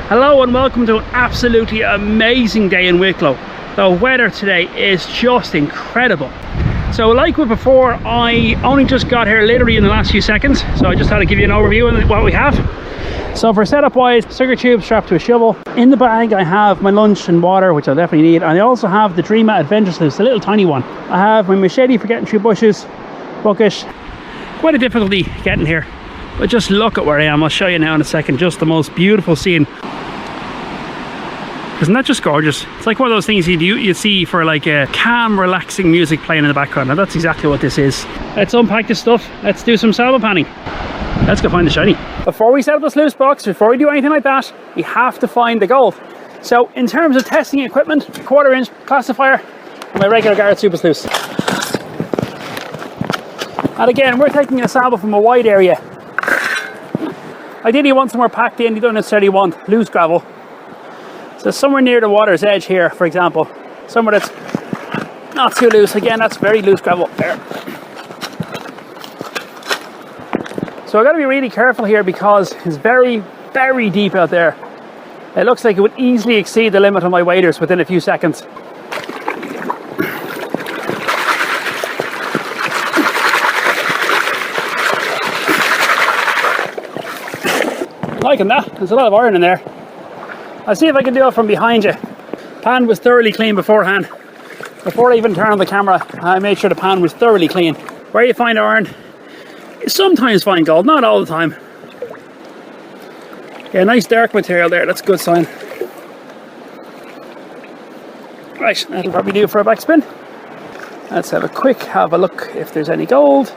Hello and welcome to an absolutely amazing day in Wicklow. The weather today is just incredible. So like with before, I only just got here literally in the last few seconds, so I just had to give you an overview of what we have. So for setup wise, sugar tube strapped to a shovel. In the bag I have my lunch and water, which I'll definitely need, and I also have the Dream Mat Adventure Sluice, a little tiny one. I have my machete for getting through bushes, bucket. Quite a difficulty getting here, but just look at where I am. I'll show you now in a second. Just the most beautiful scene. Isn't that just gorgeous? It's like one of those things you see for like a calm, relaxing music playing in the background, and that's exactly what this is. Let's unpack this stuff. Let's do some salmon panning. Let's go find the shiny. Before we set up the sluice box, before we do anything like that, we have to find the gold. So in terms of testing equipment, 1/4 inch classifier and my regular Garrett Super Sluice. And again, we're taking a sample from a wide area. Ideally you want somewhere packed in, you don't necessarily want loose gravel. So somewhere near the water's edge here, for example, somewhere that's not too loose. Again, that's very loose gravel there. So I've got to be really careful here because it's very, very deep out there. It looks like it would easily exceed the limit of my waders within a few seconds. Liking that, there's a lot of iron in there. I'll see if I can do it from behind you. Pan was thoroughly clean beforehand. Before I even turned on the camera, I made sure the pan was thoroughly clean. Where you find iron, you sometimes find gold, not all the time. Yeah, nice dark material there, that's a good sign. Right, that'll probably do for a backspin. Let's have a look if there's any gold.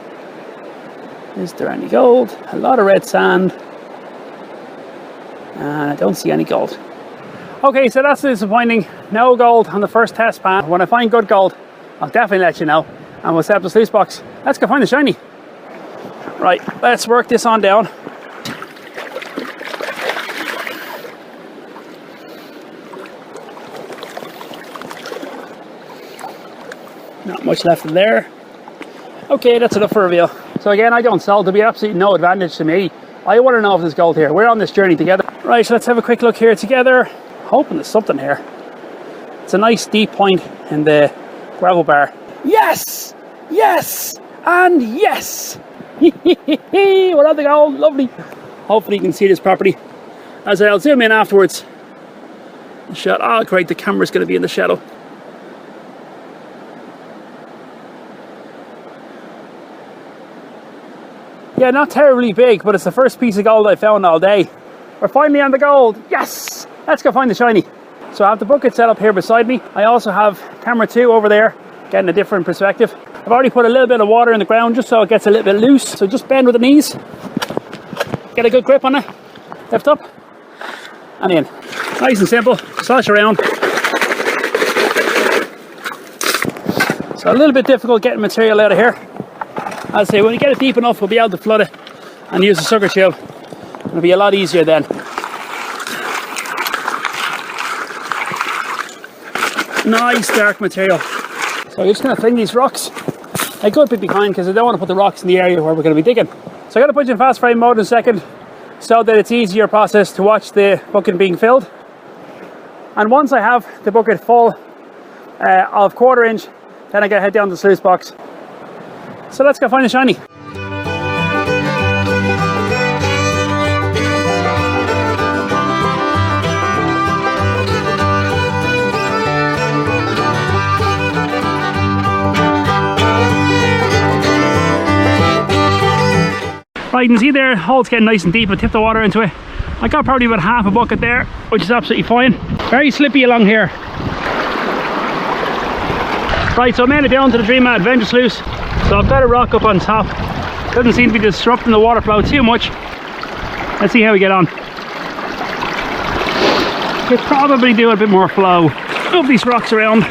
Is there any gold? A lot of red sand. And I don't see any gold. Okay, so that's disappointing. No gold on the first test pan. When I find good gold, I'll definitely let you know. And we'll set up the sluice box. Let's go find the shiny. Right, let's work this on down. Not much left in there. Okay, that's enough for reveal. So again, I don't sell. There'll be absolutely no advantage to me. I want to know if there's gold here. We're on this journey together. Right, so let's have a quick look here together. Hoping there's something here. It's a nice deep point in the gravel bar. Yes! Yes! And yes! We're on the gold, lovely. Hopefully you can see this properly. As I'll zoom in afterwards. The shot, oh great, the camera's going to be in the shadow. Yeah, not terribly big, but it's the first piece of gold I found all day. We're finally on the gold, yes! Let's go find the shiny. So I have the bucket set up here beside me. I also have camera 2 over there, getting a different perspective. I've already put a little bit of water in the ground just so it gets a little bit loose. So just bend with the knees. Get a good grip on it. Lift up. And in. Nice and simple. Slosh around. So a little bit difficult getting material out of here. I'll say when you get it deep enough, we'll be able to flood it and use the sugar tube. It'll be a lot easier then. Nice dark material. So I'm just going to fling these rocks a good bit behind because I don't want to put the rocks in the area where we're going to be digging. So I'm going to put you in fast frame mode in a second so that it's easier process to watch the bucket being filled. And once I have the bucket full of 1/4 inch, then I gotta head down to the sluice box. So let's go find the shiny. Right, you can see there, hole's getting nice and deep. I tipped the water into it. I got probably about half a bucket there, which is absolutely fine. Very slippy along here. Right, so I made it down to the Dream Mat Adventure Sluice. So I've got a rock up on top. Doesn't seem to be disrupting the water flow too much. Let's see how we get on. Could probably do a bit more flow. Move these rocks around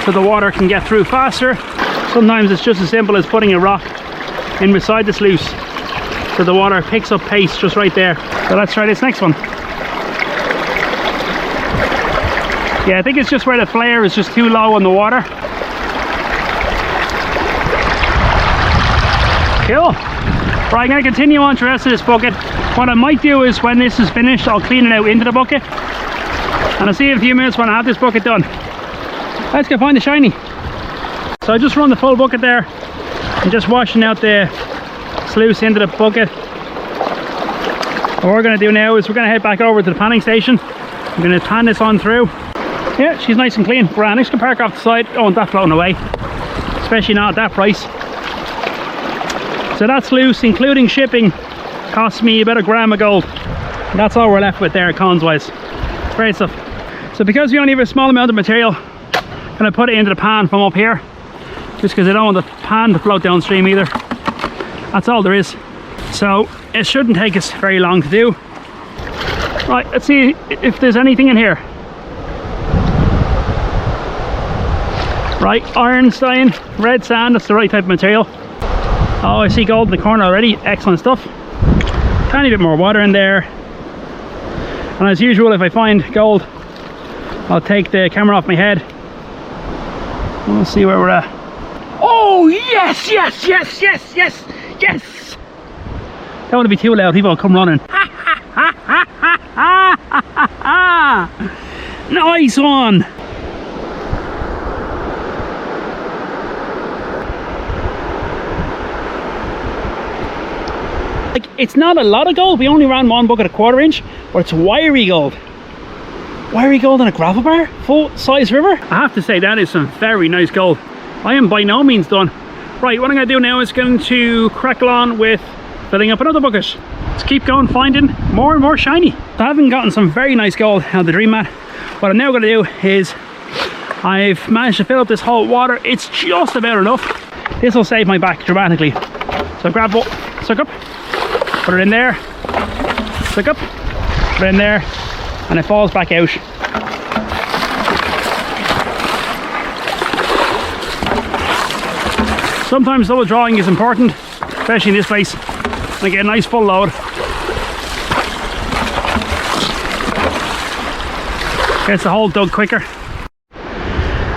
so the water can get through faster. Sometimes it's just as simple as putting a rock in beside the sluice so the water picks up pace just right there. So let's try this next one. Yeah, I think it's just where the flare is just too low on the water. Cool. Right, I'm going to continue on to the rest of this bucket. What I might do is when this is finished, I'll clean it out into the bucket, and I'll see you in a few minutes when I have this bucket done. Let's go find the shiny. So I just run the full bucket there and just washing out the sluice into the bucket. What we're going to do now is we're going to head back over to the panning station. I'm going to pan this on through. Yeah, she's nice and clean. Grand. I'm just going to park off the side. Don't want that floating away, especially not at that price. So that sluice, including shipping, cost me about £1 of gold. That's all we're left with there, cons wise. Great stuff. So because we only have a small amount of material, I'm going to put it into the pan from up here, just because I don't want the pan to float downstream either. That's all there is. So it shouldn't take us very long to do. Right, let's see if there's anything in here. Right, ironstone, red sand, that's the right type of material. Oh, I see gold in the corner already. Excellent stuff. Tiny bit more water in there. And as usual, if I find gold, I'll take the camera off my head. We'll see where we're at. Oh, yes, yes, yes, yes, yes, yes! Don't want to be too loud, people will come running. Nice one! Like, it's not a lot of gold. We only ran one bucket a 1/4 inch, but it's wiry gold. Wiry gold in a gravel bar, full size river. I have to say that is some very nice gold. I am by no means done. Right, what I'm going to do now is going to crackle on with filling up another bucket. Let's keep going, finding more and more shiny. I haven't gotten some very nice gold out of the Dream Mat. What I'm now going to do is I've managed to fill up this hole with water. It's just about enough. This will save my back dramatically. So grab what, suck up, put it in there, suck up, put it in there, and it falls back out. Sometimes double drawing is important, especially in this place. I get a nice full load. Gets the hole dug quicker.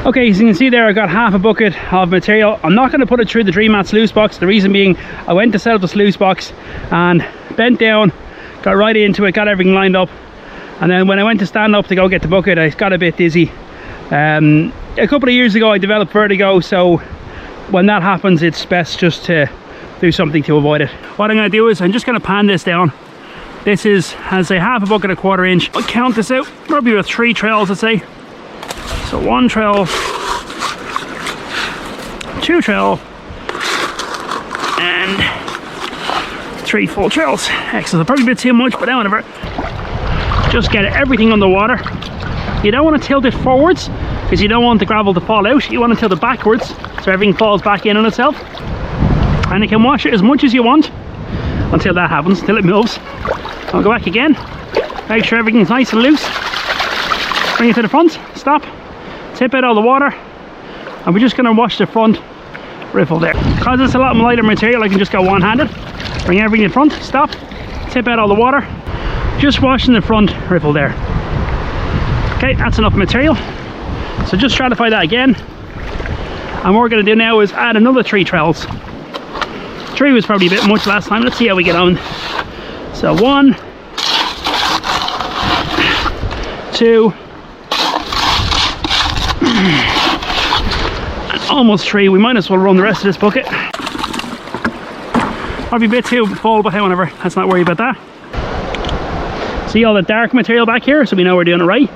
Okay, as you can see there, I got half a bucket of material. I'm not going to put it through the Dream Mat sluice box. The reason being, I went to set up the sluice box and bent down, got right into it, got everything lined up, and then when I went to stand up to go get the bucket, I got a bit dizzy. A couple of years ago I developed vertigo, so when that happens it's best just to do something to avoid it. What I'm going to do is I'm just going to pan this down. This is, as I say, half a bucket a 1/4 inch. I'll count this out, probably with 3 trails, I'd say. So 1 trail, 2 trail, and 3 full trails. Excellent. Probably a bit too much, but whatever. Just get everything on the water. You don't want to tilt it forwards because you don't want the gravel to fall out. You want to tilt it backwards so everything falls back in on itself. And you can wash it as much as you want until that happens, until it moves. I'll go back again, make sure everything's nice and loose. Bring it to the front, stop, tip out all the water, and we're just going to wash the front riffle there. Because it's a lot lighter material, I can just go one-handed. Bring everything in front, stop, tip out all the water, just washing the front riffle there. Okay, that's enough material. So just stratify that again. And what we're going to do now is add another 3 trails. 3 was probably a bit much last time. Let's see how we get on. So 1, 2, and almost 3. We might as well run the rest of this bucket. Probably a bit too full, but however, let's not worry about that. See all the dark material back here, so we know we're doing it right.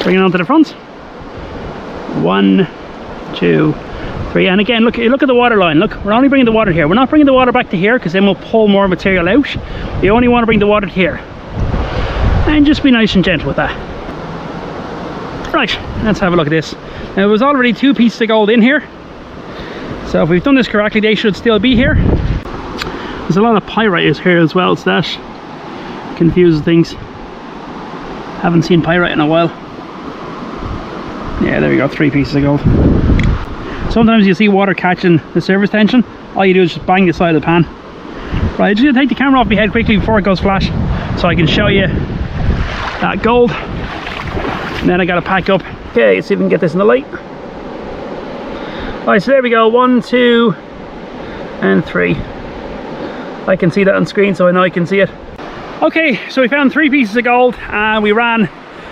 Bring it onto the front. 1, 2, 3, and again, look at the water line. Look, we're only bringing the water here. We're not bringing the water back to here because then we'll pull more material out. We only want to bring the water to here, and just be nice and gentle with that. Right, let's have a look at this. Now, there was already 2 pieces of gold in here, so if we've done this correctly, they should still be here. There's a lot of pyrite here as well, so that confuses things. Haven't seen pyrite in a while. Yeah, there we go, 3 pieces of gold. Sometimes you see water catching the surface tension. All you do is just bang the side of the pan. Right, I'm just going to take the camera off my head quickly before it goes flash, so I can show you that gold. And then I got to pack up. Okay, let's see if we can get this in the light. Right, so there we go, 1, 2, and 3. I can see that on screen, so I know I can see it. Okay, so we found 3 pieces of gold and we ran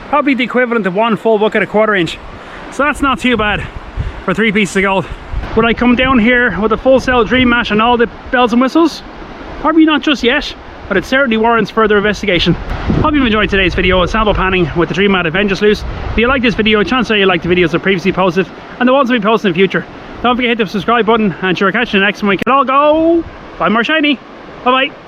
probably the equivalent of 1 full bucket of 1/4 inch. So that's not too bad for 3 pieces of gold. Would I come down here with a full cell Dream Mat and all the bells and whistles? Probably not just yet, but it certainly warrants further investigation. Hope you've enjoyed today's video of sample panning with the Dream Mat Adventure Sluice. If you like this video, chances are you like the videos I've previously posted and the ones I'll be posting in the future. Don't forget to hit the subscribe button, and sure, catch you in the next one. We can all go. Bye more shiny. Bye bye.